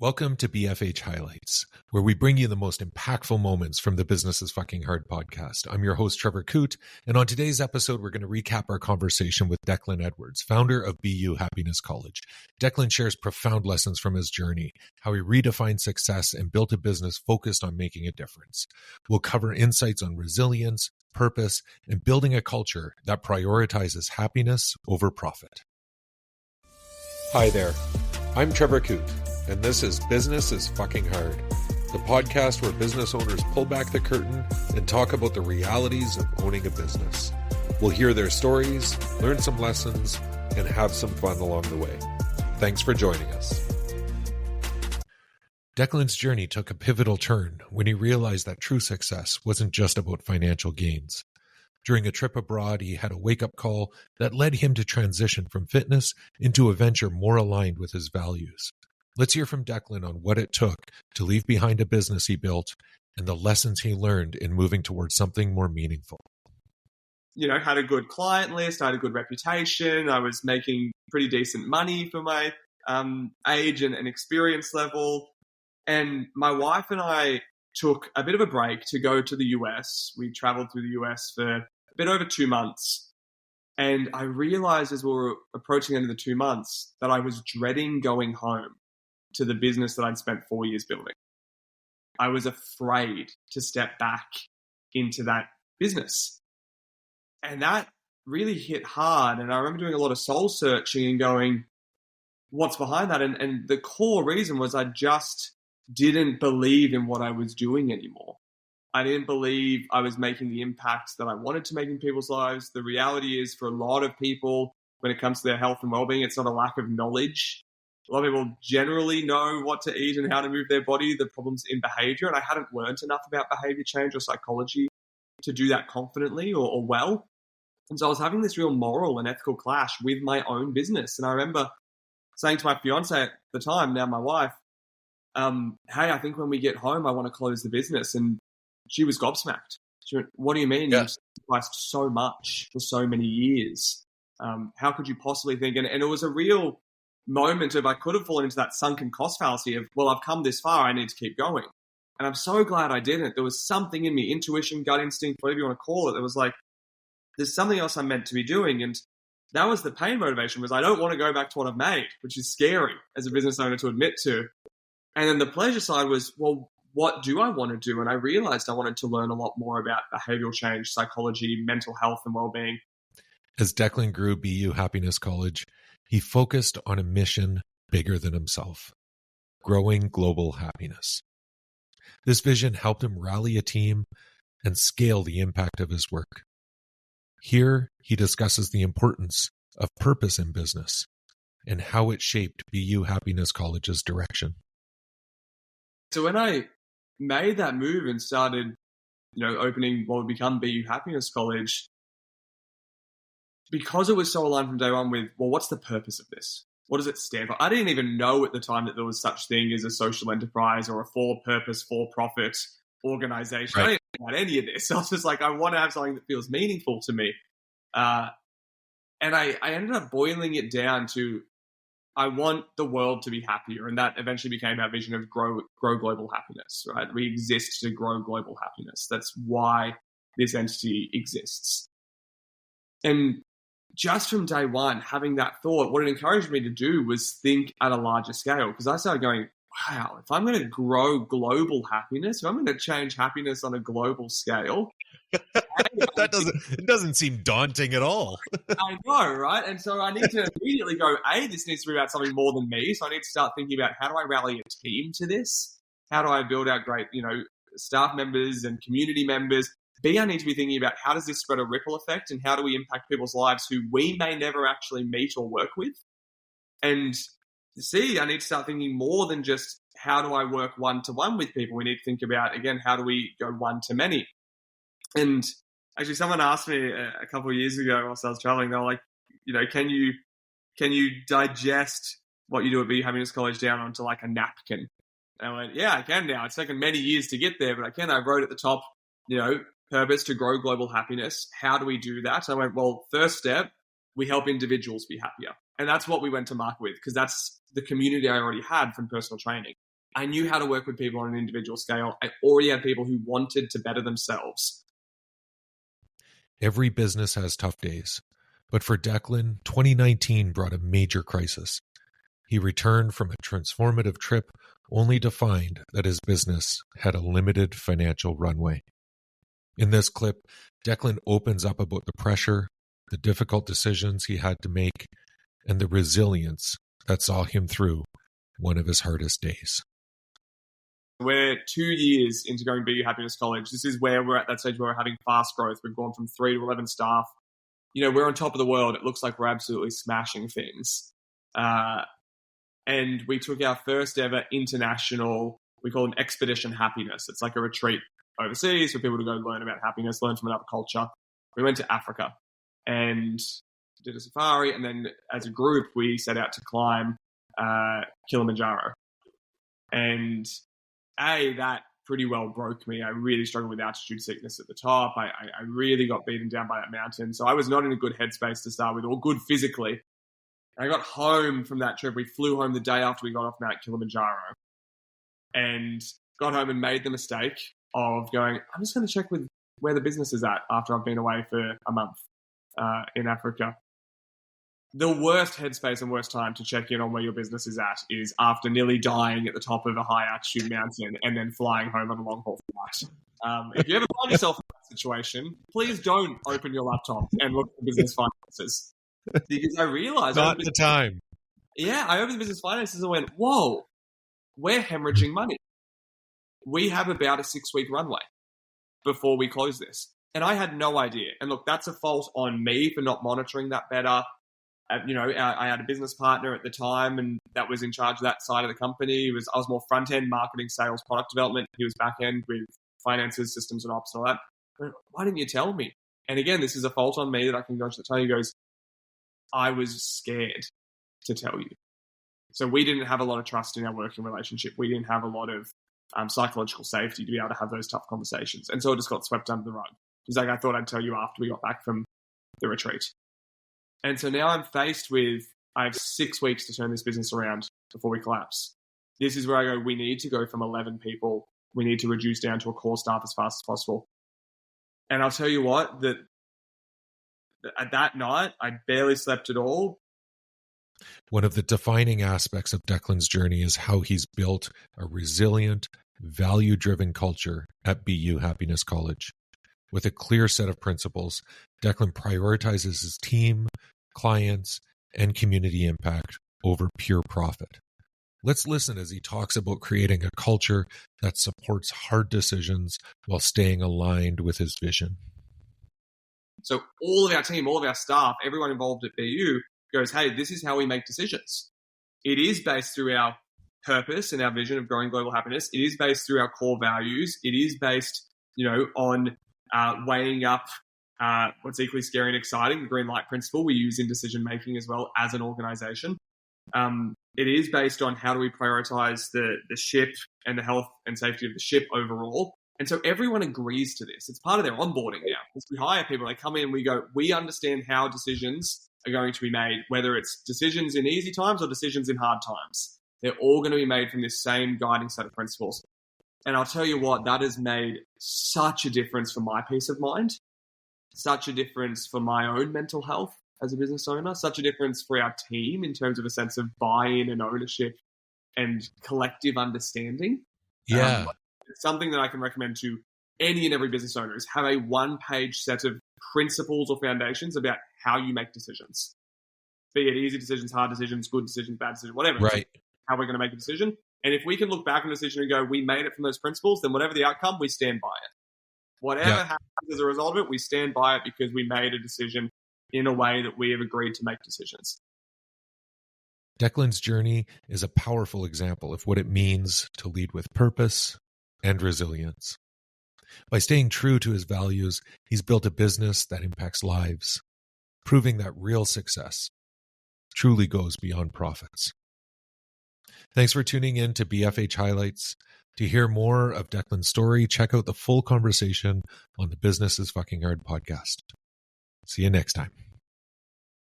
Welcome to BFH Highlights, where we bring you the most impactful moments from the Business is Fucking Hard podcast. I'm your host, Trevor Coote, and on today's episode, we're going to recap our conversation with Declan Edwards, founder of BU Happiness College. Declan shares profound lessons from his journey, how he redefined success and built a business focused on making a difference. We'll cover insights on resilience, purpose, and building a culture that prioritizes happiness over profit. Hi there, I'm Trevor Coote. And this is Business is Fucking Hard, the podcast where business owners pull back the curtain and talk about the realities of owning a business. We'll hear their stories, learn some lessons, and have some fun along the way. Thanks for joining us. Declan's journey took a pivotal turn when he realized that true success wasn't just about financial gains. During a trip abroad, he had a wake-up call that led him to transition from fitness into a venture more aligned with his values. Let's hear from Declan on what it took to leave behind a business he built and the lessons he learned in moving towards something more meaningful. Had a good client list, I had a good reputation, I was making pretty decent money for my age and experience level. And my wife and I took a bit of a break to go to the US. We traveled through the US for a bit over 2 months. And I realized as we were approaching the end of the 2 months that I was dreading going home to the business that I'd spent 4 years building. I was afraid to step back into that business. And that really hit hard. And I remember doing a lot of soul searching and going, what's behind that? And the core reason was I just didn't believe in what I was doing anymore. I didn't believe I was making the impact that I wanted to make in people's lives. The reality is for a lot of people, when it comes to their health and well-being, it's not a lack of knowledge. A lot of people generally know what to eat and how to move their body. The problem's in behavior. And I hadn't learned enough about behavior change or psychology to do that confidently or well. And so I was having this real moral and ethical clash with my own business. And I remember saying to my fiance at the time, now my wife, hey, I think when we get home, I want to close the business. And she was gobsmacked. She went, what do you mean? Yeah. You've sacrificed so much for so many years. How could you possibly think? And it was a real moment of I could have fallen into that sunken cost fallacy of, well, I've come this far, I need to keep going. And I'm so glad I didn't. There was something in me, intuition, gut instinct, whatever you want to call it, that was like, there's something else I'm meant to be doing. And that was the pain motivation, was I don't want to go back to what I've made, which is scary as a business owner to admit to. And then the pleasure side was, well, what do I want to do? And I realized I wanted to learn a lot more about behavioral change, psychology, mental health, and well-being. As Declan grew BU Happiness College, he focused on a mission bigger than himself, growing global happiness. This vision helped him rally a team and scale the impact of his work. Here, he discusses the importance of purpose in business and how it shaped BU Happiness College's direction. So when I made that move and started, opening what would become BU Happiness College, because it was so aligned from day one with, well, what's the purpose of this? What does it stand for? I didn't even know at the time that there was such thing as a social enterprise or a for-purpose, for-profit organization. Right. I didn't know about any of this. I was just like, I want to have something that feels meaningful to me. And I ended up boiling it down to, I want the world to be happier. And that eventually became our vision of grow global happiness, right? We exist to grow global happiness. That's why this entity exists. And just from day one, having that thought, what it encouraged me to do was think at a larger scale. Because I started going, wow, if I'm going to grow global happiness, if I'm going to change happiness on a global scale, it doesn't seem daunting at all. I know, right? And so I need to immediately go, this needs to be about something more than me. So I need to start thinking about, how do I rally a team to this? How do I build out great, staff members and community members? B, I need to be thinking about, how does this spread a ripple effect, and how do we impact people's lives who we may never actually meet or work with? And C, I need to start thinking more than just, how do I work one-to-one with people? We need to think about, again, how do we go one-to-many? And actually, someone asked me a couple of years ago whilst I was traveling, they were like, can you digest what you do at BU Happiness College down onto like a napkin? And I went, yeah, I can now. It's taken many years to get there, but I can. I wrote at the top, purpose to grow global happiness. How do we do that? And I went, well, first step, we help individuals be happier. And that's what we went to market with, because that's the community I already had from personal training. I knew how to work with people on an individual scale. I already had people who wanted to better themselves. Every business has tough days, but for Declan, 2019 brought a major crisis. He returned from a transformative trip only to find that his business had a limited financial runway. In this clip, Declan opens up about the pressure, the difficult decisions he had to make, and the resilience that saw him through one of his hardest days. We're 2 years into going BU Happiness College. This is where we're at that stage where we're having fast growth. We've gone from 3 to 11 staff. We're on top of the world. It looks like we're absolutely smashing things. And we took our first ever international, we call it an expedition happiness. It's like a retreat overseas for people to go learn about happiness, learn from another culture. We went to Africa and did a safari. And then as a group, we set out to climb Kilimanjaro. And that pretty well broke me. I really struggled with altitude sickness at the top. I really got beaten down by that mountain. So I was not in a good headspace to start with, or good physically. I got home from that trip. We flew home the day after we got off Mount Kilimanjaro and got home and made the mistake of going, I'm just going to check with where the business is at after I've been away for a month in Africa. The worst headspace and worst time to check in on where your business is at is after nearly dying at the top of a high altitude mountain and then flying home on a long haul flight. If you ever find yourself in that situation, please don't open your laptop and look at business finances. Because I realized... Not the time. Yeah, I opened the business finances and went, whoa, we're hemorrhaging money. We have about a 6-week runway before we close this. And I had no idea. And look, that's a fault on me for not monitoring that better. I had a business partner at the time and that was in charge of that side of the company. I was more front-end marketing, sales, product development. He was back-end with finances, systems and ops and all that. Why didn't you tell me? And again, this is a fault on me that I can go to the time. He goes, I was scared to tell you. So we didn't have a lot of trust in our working relationship. We didn't have a lot of psychological safety to be able to have those tough conversations. And so it just got swept under the rug. He's like, I thought I'd tell you after we got back from the retreat. And so now I'm faced with, I have 6 weeks to turn this business around before we collapse. This is where I go, we need to go from 11 people. We need to reduce down to a core staff as fast as possible. And I'll tell you what, that at that night, I barely slept at all. One of the defining aspects of Declan's journey is how he's built a resilient, value-driven culture at BU Happiness College. With a clear set of principles, Declan prioritizes his team, clients, and community impact over pure profit. Let's listen as he talks about creating a culture that supports hard decisions while staying aligned with his vision. So all of our team, all of our staff, everyone involved at BU goes, hey, this is how we make decisions. It is based through our purpose and our vision of growing global happiness. It is based through our core values. It is based, on weighing up what's equally scary and exciting, the green light principle we use in decision making as well as an organization. It is based on how do we prioritize the ship and the health and safety of the ship overall. And so everyone agrees to this. It's part of their onboarding now. As we hire people, they come in, we go, we understand how decisions are going to be made, whether it's decisions in easy times or decisions in hard times. They're all going to be made from this same guiding set of principles. And I'll tell you what, that has made such a difference for my peace of mind, such a difference for my own mental health as a business owner, such a difference for our team in terms of a sense of buy-in and ownership and collective understanding. Yeah. It's something that I can recommend to any and every business owner is have a one-page set of principles or foundations about how you make decisions. Be it easy decisions, hard decisions, good decisions, bad decisions, whatever. Right. How we're going to make a decision. And if we can look back on a decision and go, we made it from those principles, then whatever the outcome, we stand by it. Whatever happens as a result of it, we stand by it because we made a decision in a way that we have agreed to make decisions. Declan's journey is a powerful example of what it means to lead with purpose and resilience. By staying true to his values, he's built a business that impacts lives, proving that real success truly goes beyond profits. Thanks for tuning in to BFH Highlights. To hear more of Declan's story, check out the full conversation on the Business is Fucking Hard podcast. See you next time.